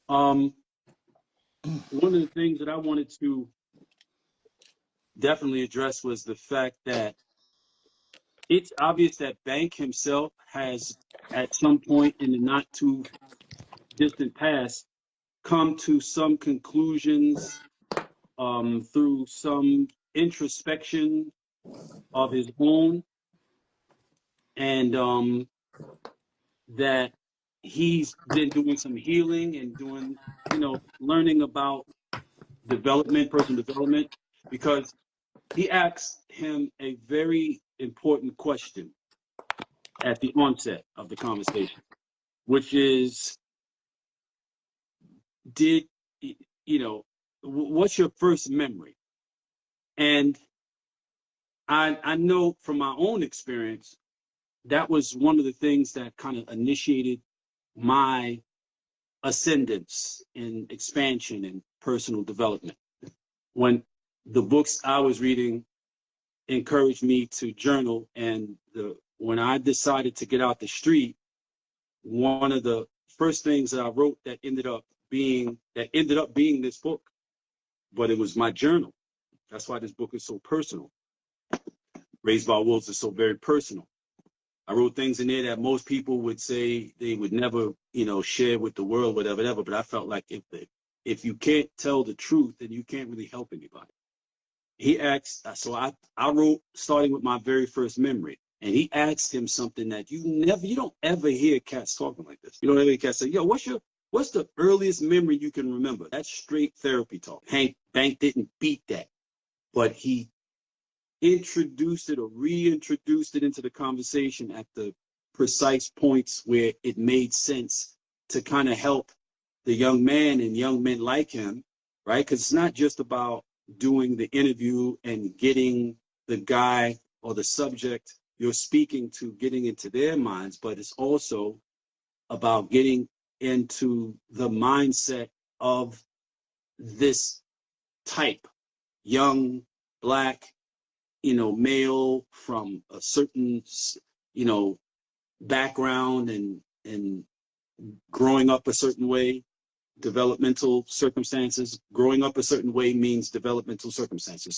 Um, One of the things that I wanted to definitely address was the fact that it's obvious that Bank himself has, at some point in the not too distant past, come to some conclusions through some introspection of his own, and that he's been doing some healing and doing, learning about development, personal development, because he asked him a very important question at the onset of the conversation, which is, did, what's your first memory? And I know from my own experience, that was one of the things that kind of initiated my ascendance and expansion and personal development. When the books I was reading encouraged me to journal, and when I decided to get out the street, one of the first things that I wrote that ended up being this book, but it was my journal. That's why this book is so personal. Raised by Wolves is so very personal. I wrote things in there that most people would say they would never, share with the world, whatever. But I felt like if you can't tell the truth, then you can't really help anybody. He asked, so I wrote starting with my very first memory, and he asked him something that you don't ever hear cats talking like this. You don't ever hear cats say, "Yo, what's the earliest memory you can remember?" That's straight therapy talk. Hank Bank didn't beat that, but he introduced it or reintroduced it into the conversation at the precise points where it made sense to kind of help the young man and young men like him, right? Because it's not just about doing the interview and getting the guy or the subject you're speaking to getting into their minds, but it's also about getting into the mindset of this type, young, black, male from a certain, background and growing up a certain way, developmental circumstances. Growing up a certain way means developmental circumstances.